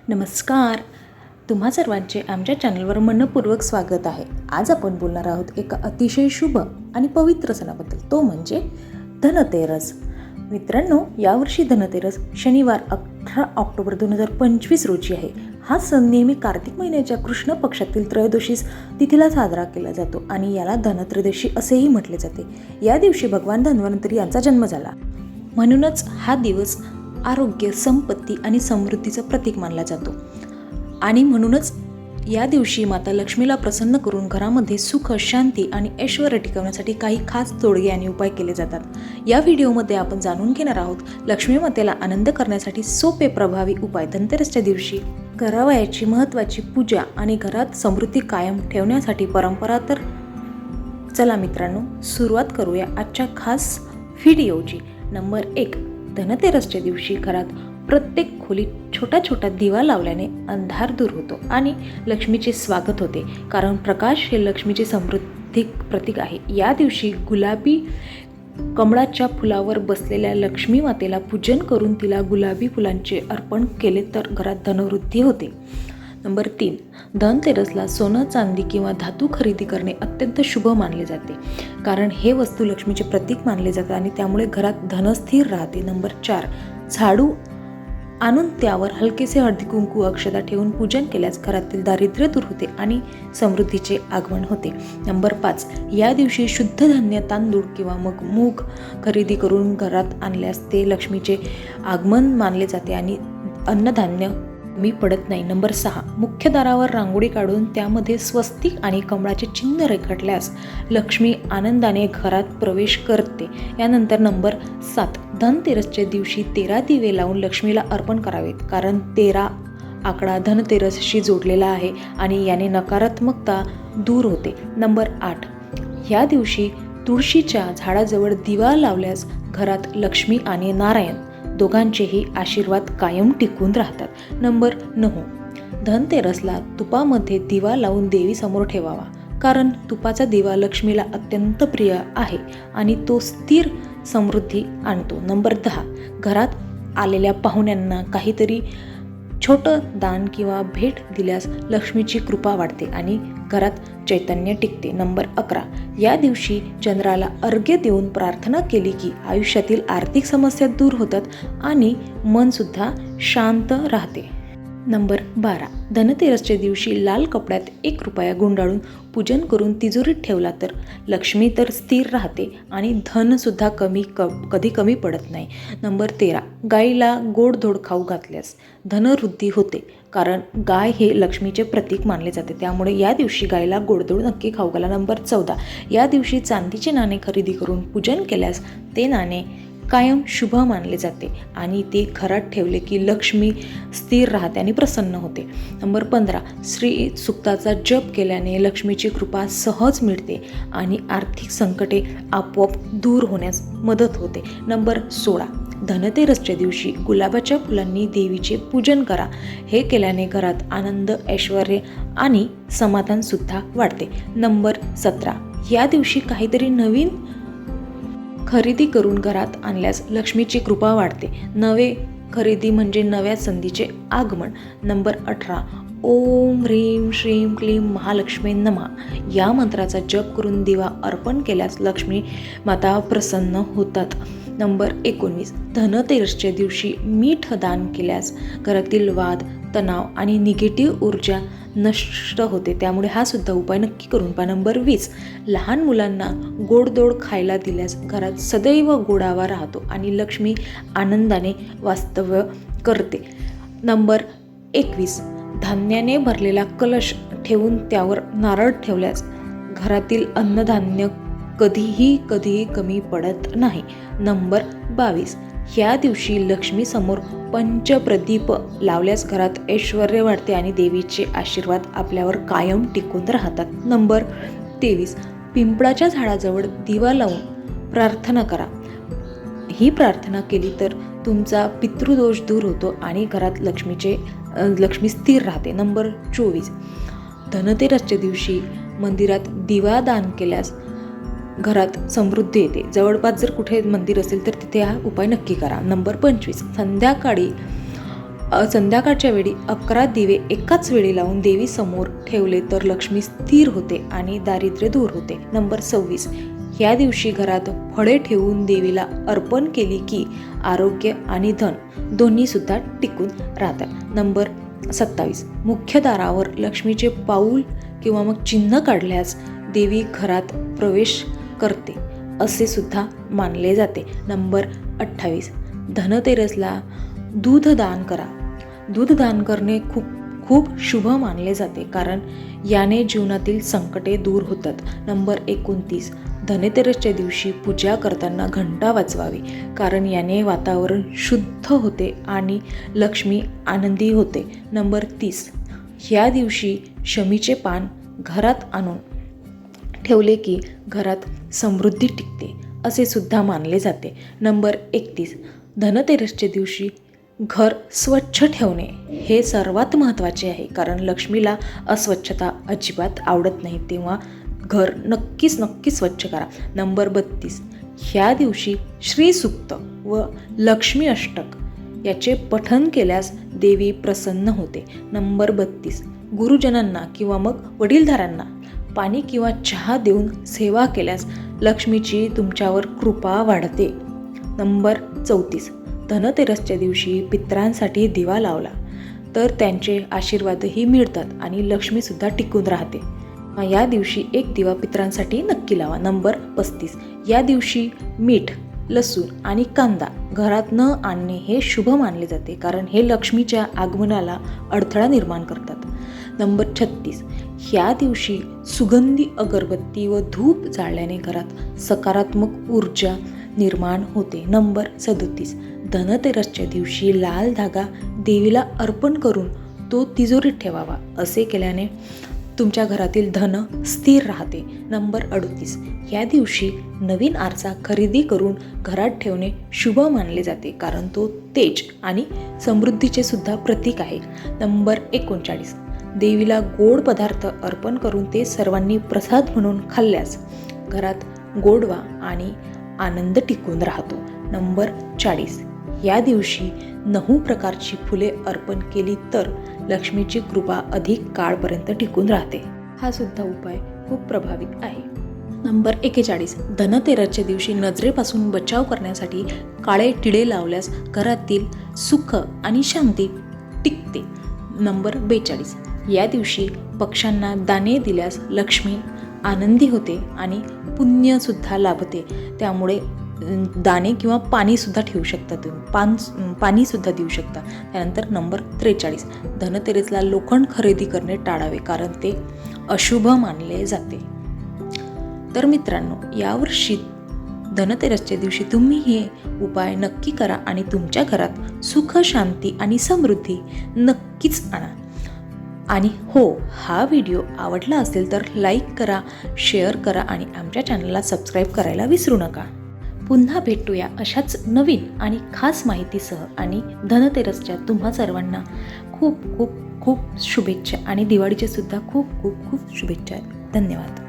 नमस्कार. तुम्हा सर्वांचे आमच्या चॅनलवर मनपूर्वक स्वागत आहे. आज आपण बोलणार आहोत एका अतिशय शुभ आणि पवित्र सणाबद्दल, तो म्हणजे धनतेरस. मित्रांनो, यावर्षी धनतेरस शनिवार 18 ऑक्टोबर 2025 रोजी आहे. हा सण नेहमी कार्तिक महिन्याच्या कृष्ण पक्षातील त्रयोदशीस तिथीला साजरा केला जातो आणि याला धनत्रयोदशी असेही म्हटले जाते. या दिवशी भगवान धन्वंतरी यांचा जन्म झाला, म्हणूनच हा दिवस आरोग्य, संपत्ती आणि समृद्धीचं प्रतीक मानला जातो. आणि म्हणूनच या दिवशी माता लक्ष्मीला प्रसन्न करून घरामध्ये सुख, शांती आणि ऐश्वर्य टिकवण्यासाठी काही खास तोडगे आणि उपाय केले जातात. या व्हिडिओमध्ये आपण जाणून घेणार आहोत लक्ष्मी मातेला आनंद करण्यासाठी सोपे प्रभावी उपाय. धनतेरसच्या दिवशी करावयाची महत्त्वाची पूजा आणि घरात समृद्धी कायम ठेवण्यासाठी परंपरा. तर चला मित्रांनो, सुरुवात करूया आजच्या खास व्हिडिओची. नंबर 1. धनतेरसच्या दिवशी घरात प्रत्येक खोलीत छोटा छोटा दिवा लावल्याने अंधार दूर होतो आणि लक्ष्मीचे स्वागत होते, कारण प्रकाश हे लक्ष्मीचे समृद्धी प्रतीक आहे. या दिवशी गुलाबी कमळाच्या फुलावर बसलेल्या लक्ष्मी मातेला पूजन करून तिला गुलाबी फुलांचे अर्पण केले तर घरात धनवृद्धी होते. नंबर 3. धनतेरसला सोनं, चांदी किंवा धातू खरेदी करणे अत्यंत शुभ मानले जाते, कारण हे वस्तू लक्ष्मीचे प्रतीक मानले जातात आणि त्यामुळे घरात धन स्थिर राहते. नंबर 4. झाडू आणून त्यावर हलकेसे हळदी कुंकू अक्षता ठेवून पूजन केल्यास घरातील दारिद्र्य दूर होते आणि समृद्धीचे आगमन होते. नंबर 5. या दिवशी शुद्ध धान्य, तांदूळ किंवा मग मूग खरेदी करून घरात आणल्यास ते लक्ष्मीचे आगमन मानले जाते आणि अन्नधान्य कमी पडत नाही. नंबर 6. मुख्य दारावर रांगोळी काढून त्यामध्ये स्वस्तिक आणि कमळाचे चिन्ह रेखाटल्यास लक्ष्मी आनंदाने घरात प्रवेश करते. यानंतर नंबर 7. धनतेरसच्या दिवशी 13 दिवे लावून लक्ष्मीला अर्पण करावेत, कारण 13 आकडा धनतेरसशी जोडलेला आहे आणि याने नकारात्मकता दूर होते. नंबर 8. या दिवशी तुळशीच्या झाडाजवळ दिवा लावल्यास घरात लक्ष्मी आणि नारायण दोघांचेही आशीर्वाद कायम टिकून राहतात. नंबर 9. धनतेरसला तुपामध्ये दिवा लावून देवीसमोर ठेवावा, कारण तुपाचा दिवा लक्ष्मीला अत्यंत प्रिय आहे आणि तो स्थिर समृद्धी आणतो. नंबर 10. घरात आलेल्या पाहुण्यांना काहीतरी छोटं दान किंवा भेट दिल्यास लक्ष्मीची कृपा वाढते आणि घरात चैतन्य टिकते. नंबर 11. या दिवशी चंद्राला अर्घ्य देऊन प्रार्थना केली की आयुष्यातील आर्थिक समस्या दूर होतात आणि मनसुद्धा शांत राहते. नंबर 12. धनतेरसच्या दिवशी लाल कपड्यात 1 रुपया गुंडाळून पूजन करून तिजोरीत ठेवला तर लक्ष्मी तर स्थिर राहते आणि धनसुद्धा कधी कमी पडत नाही. नंबर 13. गाईला गोडधोड खाऊ घातल्यास धनवृद्धी होते, कारण गाय हे लक्ष्मीचे प्रतीक मानले जाते, त्यामुळे या दिवशी गायला गोडधोड नक्की खाऊ घाला. नंबर 14. या दिवशी चांदीचे नाणे खरेदी करून पूजन केल्यास ते नाणे कायम शुभ मानले जाते आणि ते घरात ठेवले की लक्ष्मी स्थिर राहते आणि प्रसन्न होते. नंबर 15. श्री सुक्ताचा जप केल्याने लक्ष्मीची कृपा सहज मिळते आणि आर्थिक संकटे आपोआप दूर होण्यास मदत होते. नंबर 16. धनतेरसच्या दिवशी गुलाबाच्या फुलांनी देवीचे पूजन करा. हे केल्याने घरात आनंद, ऐश्वर्य आणि समाधानसुद्धा वाढते. नंबर 17. या दिवशी काहीतरी नवीन खरेदी करून घरात आणल्यास लक्ष्मीची कृपा वाढते. नवे खरेदी म्हणजे नव्या संधीचे आगमन. नंबर 18. ओम ह्रीं श्रीं क्लीं महालक्ष्मी नमः या मंत्राचा जप करून दिवा अर्पण केल्यास लक्ष्मी माता प्रसन्न होतात. नंबर 19. धनतेरसच्या दिवशी मीठ दान केल्यास घरातील वाद, तणाव आणि निगेटिव्ह ऊर्जा नष्ट होते, त्यामुळे हा सुद्धा उपाय नक्की करून पहा. नंबर 20. लहान मुलांना गोडधोड खायला दिल्यास घरात सदैव गोडावा राहतो आणि लक्ष्मी आनंदाने वास्तव्य करते. नंबर 21. धान्याने भरलेला कलश ठेवून त्यावर नारळ ठेवल्यास घरातील अन्नधान्य कधीही कमी पडत नाही. नंबर 22. ह्या दिवशी लक्ष्मीसमोर पंचप्रदीप लावल्यास घरात ऐश्वर्य वाढते आणि देवीचे आशीर्वाद आपल्यावर कायम टिकून राहतात. नंबर 23. पिंपळाच्या झाडाजवळ दिवा लावून प्रार्थना करा. ही प्रार्थना केली तर तुमचा पितृदोष दूर होतो आणि घरात लक्ष्मी स्थिर राहते. नंबर 24. धनतेरसच्या दिवशी मंदिरात दिवा दान केल्यास घरात समृद्धी येते. जवळपास जर कुठे मंदिर असेल तर तिथे हा उपाय नक्की करा. नंबर 25. संध्याकाळी संध्याकाळच्या वेळी 11 दिवे एकाच वेळी लावून देवी समोर ठेवले तर लक्ष्मी स्थिर होते आणि दारिद्र्य दूर होते. नंबर 26, या दिवशी घरात फळे ठेवून देवीला अर्पण केली की आरोग्य आणि धन दोन्ही सुद्धा टिकून राहतात. नंबर 27, मुख्य दारावर लक्ष्मीचे पाऊल किंवा मग चिन्ह काढल्यास देवी घरात प्रवेश करते असे सुद्धा मानले जाते. नंबर 28, धनतेरसला दूध दान करा. दूध दान करणे खूप खूप शुभ मानले जाते, कारण याने जीवनातील संकटे दूर होतात. नंबर 29, धनतेरसच्या दिवशी पूजा करताना घंटा वाजवावी, कारण याने वातावरण शुद्ध होते आणि लक्ष्मी आनंदी होते. नंबर 30, या दिवशी शमीचे पान घरात आणून ठेवले की घरात समृद्धी टिकते असे सुद्धा मानले जाते. नंबर 31, धनतेरसच्या दिवशी घर स्वच्छ ठेवणे हे सर्वात महत्त्वाचे आहे, कारण लक्ष्मीला अस्वच्छता अजिबात आवडत नाही, तेव्हा घर नक्कीच स्वच्छ करा. नंबर 32, ह्या दिवशी श्रीसूक्त व लक्ष्मी अष्टक याचे पठण केल्यास देवी प्रसन्न होते. नंबर 32, गुरुजनांना किंवा मग वडीलधाऱ्यांना पाणी किंवा चहा देऊन सेवा केल्यास लक्ष्मीची तुमच्यावर कृपा वाढते. नंबर 34, धनतेरसच्या दिवशी पितरांसाठी दिवा लावला तर त्यांचे आशीर्वादही मिळतात आणि लक्ष्मीसुद्धा टिकून राहते. या दिवशी एक दिवा पितरांसाठी नक्की लावा. नंबर 35, या दिवशी मीठ, लसूण आणि कांदा घरात न आणणे हे शुभ मानले जाते, कारण हे लक्ष्मीच्या आगमनाला अडथळा निर्माण करतात. नंबर 36, ह्या दिवशी सुगंधी अगरबत्ती व धूप जाळल्याने घरात सकारात्मक ऊर्जा निर्माण होते. नंबर 37, धनतेरसच्या दिवशी लाल धागा देवीला अर्पण करून तो तिजोरीत ठेवावा. असे केल्याने तुमच्या घरातील धन स्थिर राहते. नंबर 38, या दिवशी नवीन आरसा खरेदी करून घरात ठेवणे शुभ मानले जाते, कारण तो तेज आणि समृद्धीचे सुद्धा प्रतीक आहे. नंबर 39, देवीला गोड पदार्थ अर्पण करून ते सर्वांनी प्रसाद म्हणून खाल्ल्यास घरात गोडवा आणि आनंद टिकून राहतो. नंबर 40, या दिवशी 9 प्रकारची फुले अर्पण केली तर लक्ष्मीची कृपा अधिक काळपर्यंत टिकून राहते. हा सुद्धा उपाय खूप प्रभावी आहे. नंबर 41, धनतेरसच्या दिवशी नजरेपासून बचाव करण्यासाठी काळे टिळे लावल्यास घरातील सुख आणि शांती टिकते. नंबर 42, या दिवशी पक्ष्यांना दाणे दिल्यास लक्ष्मी आनंदी होते आणि पुण्यसुद्धा लाभते. त्यामुळे दाणे किंवा पाणीसुद्धा ठेवू शकता तुम्ही, पाणीसुद्धा देऊ शकता. त्यानंतर नंबर 43, धनतेरसला लोखंड खरेदी करणे टाळावे, कारण ते अशुभ मानले जाते. तर मित्रांनो, यावर्षी धनतेरसच्या दिवशी तुम्ही हे उपाय नक्की करा आणि तुमच्या घरात सुख, शांती आणि समृद्धी नक्कीच आणा. आणि हो, हा व्हिडिओ आवडला असेल तर लाईक करा, शेअर करा आणि आमच्या चॅनलला सबस्क्राईब करायला विसरू नका. पुन्हा भेटूया अशाच नवीन आणि खास माहितीसह. आणि धनतेरसच्या तुम्हा सर्वांना खूप खूप खूप शुभेच्छा आणि दिवाळीच्या सुद्धा खूप खूप खूप शुभेच्छा. धन्यवाद.